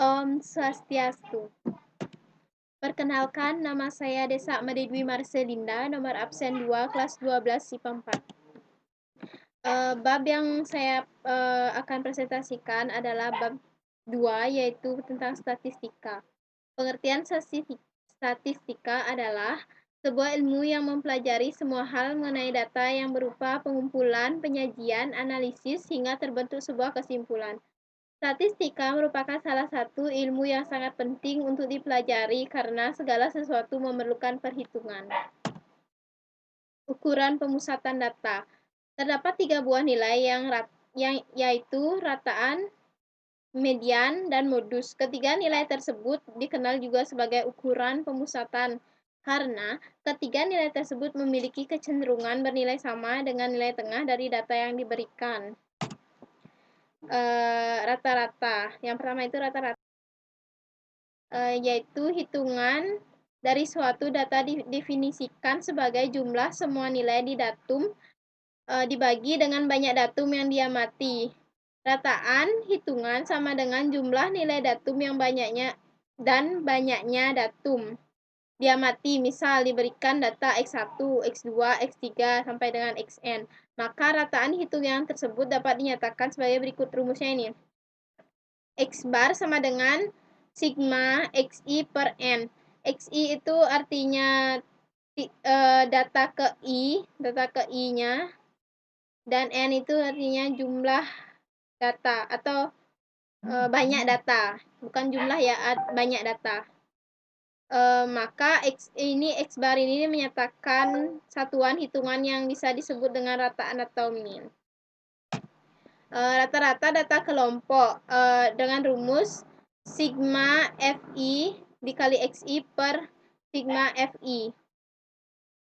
Om Swastiastu. Perkenalkan, nama saya Desa Medidwi Marcelinda, nomor absen 2, kelas 12, SIPA 4. Bab yang saya akan presentasikan adalah bab 2, yaitu tentang statistika. Pengertian statistika adalah sebuah ilmu yang mempelajari semua hal mengenai data yang berupa pengumpulan, penyajian, analisis, hingga terbentuk sebuah kesimpulan. Statistika merupakan salah satu ilmu yang sangat penting untuk dipelajari karena segala sesuatu memerlukan perhitungan. Ukuran pemusatan data. Terdapat 3 buah nilai yaitu rataan, median, dan modus. Ketiga nilai tersebut dikenal juga sebagai ukuran pemusatan karena ketiga nilai tersebut memiliki kecenderungan bernilai sama dengan nilai tengah dari data yang diberikan. Rata-rata. Yang pertama itu rata-rata, yaitu hitungan dari suatu data didefinisikan sebagai jumlah semua nilai di datum dibagi dengan banyak datum yang diamati. Rataan hitungan sama dengan jumlah nilai datum yang banyaknya dan banyaknya datum diamati. Misal diberikan data X1, X2, X3 sampai dengan Xn. Maka rataan hitungan tersebut dapat dinyatakan sebagai berikut rumusnya ini. X bar sama dengan sigma XI per N. XI itu artinya data ke I-nya, dan N itu artinya jumlah data atau banyak data, bukan jumlah ya, banyak data. Maka X bar ini menyatakan satuan hitungan yang bisa disebut dengan rataan atau min. Rata-rata data kelompok dengan rumus sigma Fi dikali Xi per sigma Fi.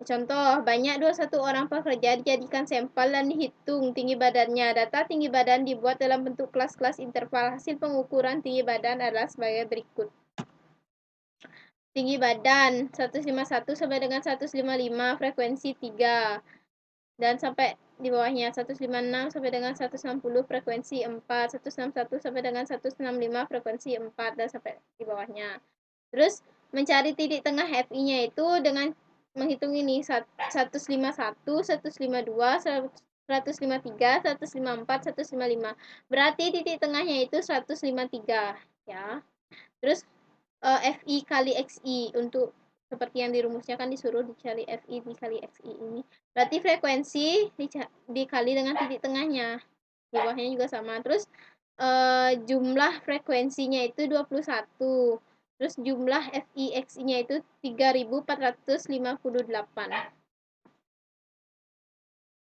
Contoh, banyak 21 orang pekerja dijadikan sampel dan dihitung tinggi badannya. Data tinggi badan dibuat dalam bentuk kelas-kelas interval. Hasil pengukuran tinggi badan adalah sebagai berikut. Tinggi badan 151 sampai dengan 155, frekuensi 3. Dan sampai di bawahnya 156 sampai dengan 160, frekuensi 4, 161 sampai dengan 165, frekuensi 4, dan sampai di bawahnya. Terus mencari titik tengah Fi-nya itu dengan menghitung ini 151, 152, 153, 154, 155. Berarti titik tengahnya itu 153 ya. Terus Fi kali Xi, untuk seperti yang dirumusnya kan disuruh dicari Fi dikali Xi ini. Berarti frekuensi dikali dengan titik tengahnya. Di bawahnya juga sama. Terus jumlah frekuensinya itu 21. Terus jumlah Fixi-nya itu 3458.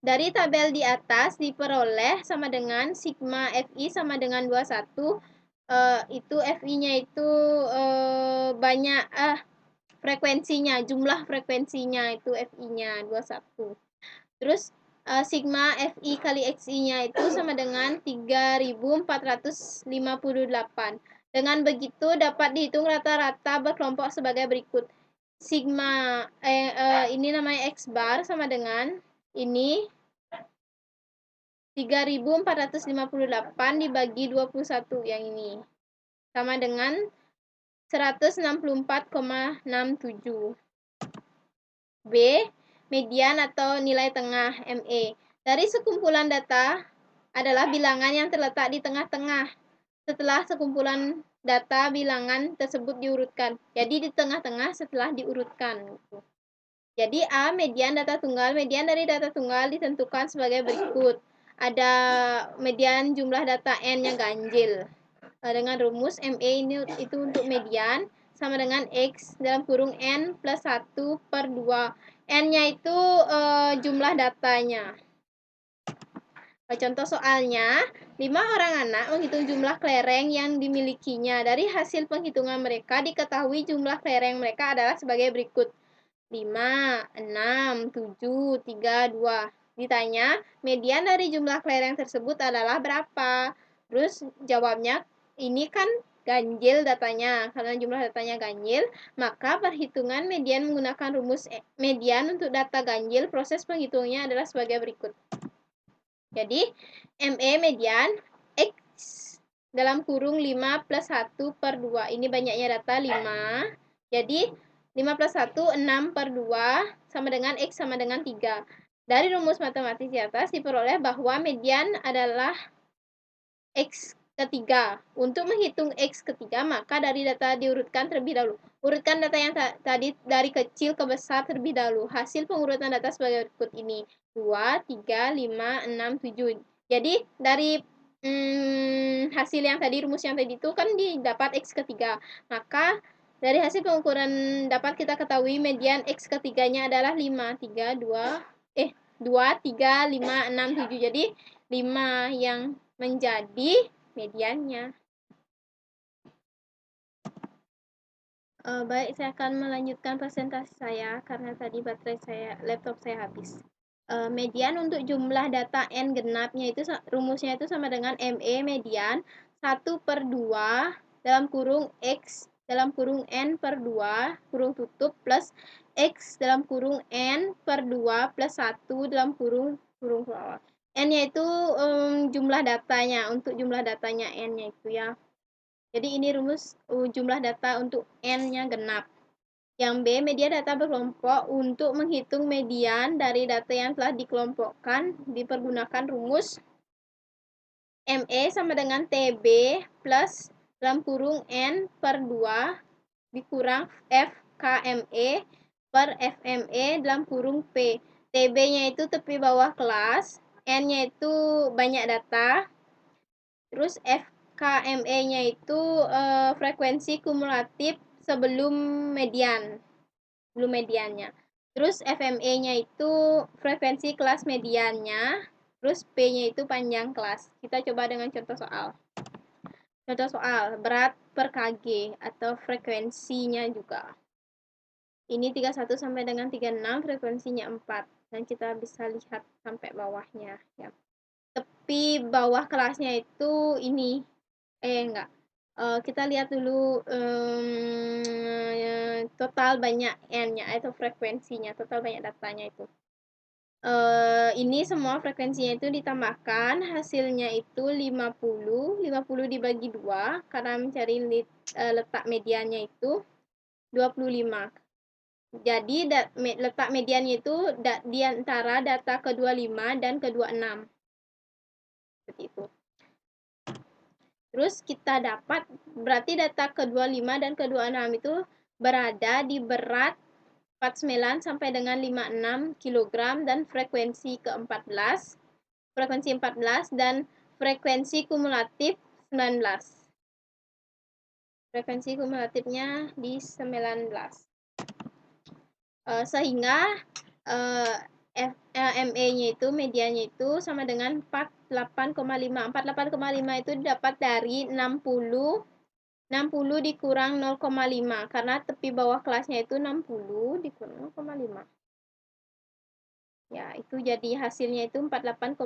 Dari tabel di atas diperoleh sama dengan sigma Fi sama dengan 21. Itu Fi-nya itu banyak frekuensinya, jumlah frekuensinya itu Fi-nya 21. Terus sigma Fi kali Xi-nya itu sama dengan 3458. Dengan begitu dapat dihitung rata-rata berkelompok sebagai berikut. Sigma ini namanya X bar sama dengan ini 3458 dibagi 21 yang ini sama dengan 164,67. B, median atau nilai tengah, ME. Dari sekumpulan data adalah bilangan yang terletak di tengah-tengah. Setelah sekumpulan data, bilangan tersebut diurutkan. Jadi di tengah-tengah setelah diurutkan. Jadi A, median data tunggal. Median dari data tunggal ditentukan sebagai berikut. Ada median jumlah data N yang ganjil. Dengan rumus ME ini itu untuk median sama dengan X dalam kurung N plus 1 per 2. N-nya itu jumlah datanya. Contoh soalnya, 5 orang anak menghitung jumlah kelereng yang dimilikinya. Dari hasil penghitungan mereka diketahui jumlah kelereng mereka adalah sebagai berikut. 5, 6, 7, 3, 2. Ditanya, median dari jumlah kelereng tersebut adalah berapa? Terus jawabnya, ini kan ganjil datanya. Karena jumlah datanya ganjil, maka perhitungan median menggunakan rumus median untuk data ganjil. Proses penghitungnya adalah sebagai berikut. Jadi, ME median X dalam kurung 5 plus 1 per 2. Ini banyaknya data 5. Jadi 5 plus 1, 6 per 2 sama dengan X sama dengan 3. Dari rumus matematis di atas diperoleh bahwa median adalah X ketiga. Untuk menghitung X ketiga, maka dari data diurutkan terlebih dahulu. Urutkan data yang tadi dari kecil ke besar terlebih dahulu. Hasil pengurutan data sebagai berikut ini. 2, 3, 5, 6, 7. Jadi dari hasil yang tadi, rumus yang tadi itu kan didapat X ketiga. Maka dari hasil pengukuran dapat kita ketahui median X ketiganya adalah 5, 3, 2, 3, 5, 6, 7. Jadi 5 yang menjadi mediannya. Baik, saya akan melanjutkan presentasi saya karena tadi laptop saya habis. Median untuk jumlah data N genapnya itu rumusnya itu sama dengan ME median 1 per 2 dalam kurung X dalam kurung N per 2 kurung tutup plus X dalam kurung N per 2 plus 1 dalam kurung bawah. N-nya itu jumlah datanya, untuk jumlah datanya N-nya itu ya. Jadi ini rumus jumlah data untuk N-nya genap. Yang B, media data berkelompok. Untuk menghitung median dari data yang telah dikelompokkan, dipergunakan rumus ME sama dengan TB plus dalam kurung N per 2 dikurang FKME per FME dalam kurung P. TB-nya itu tepi bawah kelas, N-nya itu banyak data, terus FKME-nya itu frekuensi kumulatif sebelum mediannya. Terus FME-nya itu frekuensi kelas mediannya, terus P-nya itu panjang kelas. Kita coba dengan contoh soal. Contoh soal, berat per kg atau frekuensinya juga. Ini 31 sampai dengan 36, frekuensinya 4. Dan kita bisa lihat sampai bawahnya ya. Tepi bawah kelasnya itu ini enggak. Kita lihat dulu total banyak N-nya atau frekuensinya, total banyak datanya itu. Ini semua frekuensinya itu ditambahkan, hasilnya itu 50 dibagi 2, karena mencari letak mediannya itu 25. Jadi letak mediannya itu di antara data ke-25 dan ke-26. Seperti itu. Terus kita dapat berarti data ke-25 dan ke-26 itu berada di berat 49 sampai dengan 56 kg dan frekuensi ke-14. Frekuensi 14 dan frekuensi kumulatif 19. Frekuensi kumulatifnya di 19. Sehingga ME-nya itu, mediannya itu sama dengan 48,5. 48,5 itu didapat dari 60 dikurang 0,5 karena tepi bawah kelasnya itu 60 dikurang 0,5. Ya, itu jadi hasilnya itu 48,5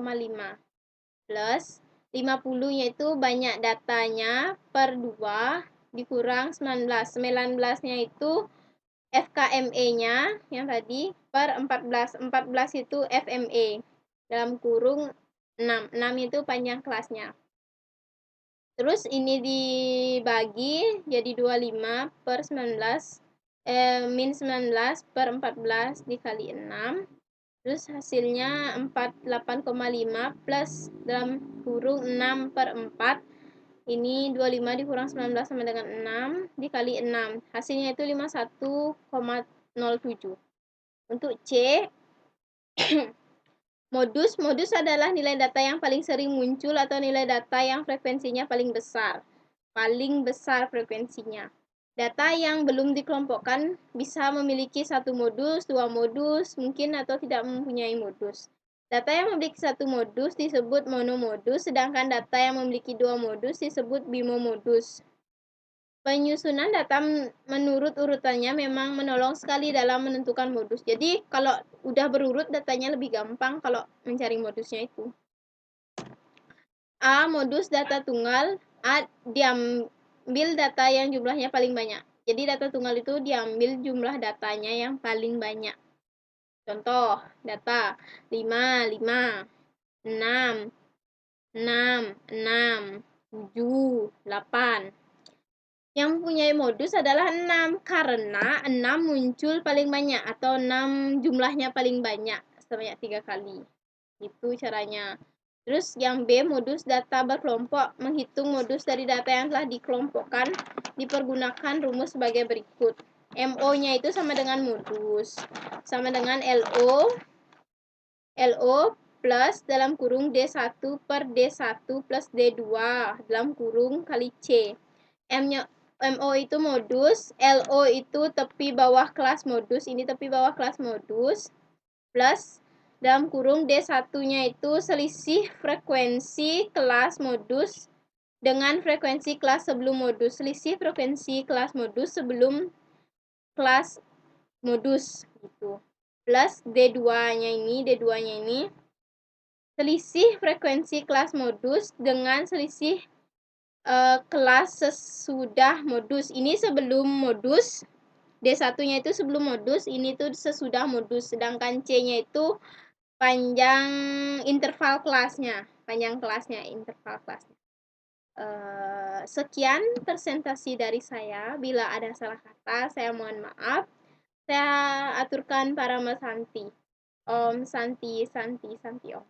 plus 50-nya itu banyak datanya per 2 dikurang 19. 19-nya itu FKME-nya yang tadi per 14. 14 itu FME dalam kurung 6. 6 itu panjang kelasnya. Terus ini dibagi jadi 25 per 19 min 19 per 14 dikali 6. Terus hasilnya 48,5 plus dalam kurung 6 per 4. Ini 25 dikurang 19 sama dengan 6 dikali 6. Hasilnya itu 51,07. Untuk C, modus adalah nilai data yang paling sering muncul atau nilai data yang frekuensinya paling besar. Paling besar frekuensinya. Data yang belum dikelompokkan bisa memiliki satu modus, dua modus, mungkin atau tidak mempunyai modus. Data yang memiliki satu modus disebut monomodus, sedangkan data yang memiliki dua modus disebut bimomodus. Penyusunan data menurut urutannya memang menolong sekali dalam menentukan modus. Jadi kalau udah berurut datanya lebih gampang kalau mencari modusnya itu. A. Modus data tunggal. A. Diambil data yang jumlahnya paling banyak. Jadi data tunggal itu diambil jumlah datanya yang paling banyak. Contoh, data 5, 5, 6, 6, 6, 7, 8. Yang mempunyai modus adalah 6, karena 6 muncul paling banyak atau 6 jumlahnya paling banyak sebanyak 3 kali. Itu caranya. Terus yang B, modus data berkelompok. Menghitung modus dari data yang telah dikelompokkan dipergunakan rumus sebagai berikut. MO-nya itu sama dengan modus. Sama dengan LO plus dalam kurung D1 per D1 plus D2 dalam kurung kali C. M-nya MO itu modus, LO itu tepi bawah kelas modus, ini tepi bawah kelas modus, plus dalam kurung D1-nya itu selisih frekuensi kelas modus dengan frekuensi kelas sebelum modus, selisih frekuensi kelas modus sebelum kelas modus gitu. Plus D2-nya ini selisih frekuensi kelas modus dengan selisih kelas sesudah modus. Ini sebelum modus, D1-nya itu sebelum modus, ini tuh sesudah modus. Sedangkan C-nya itu panjang interval kelasnya, interval kelasnya. Sekian presentasi dari saya. Bila ada salah kata, saya mohon maaf. Saya aturkan para Santi. Om Santi, Santi, Santi Om.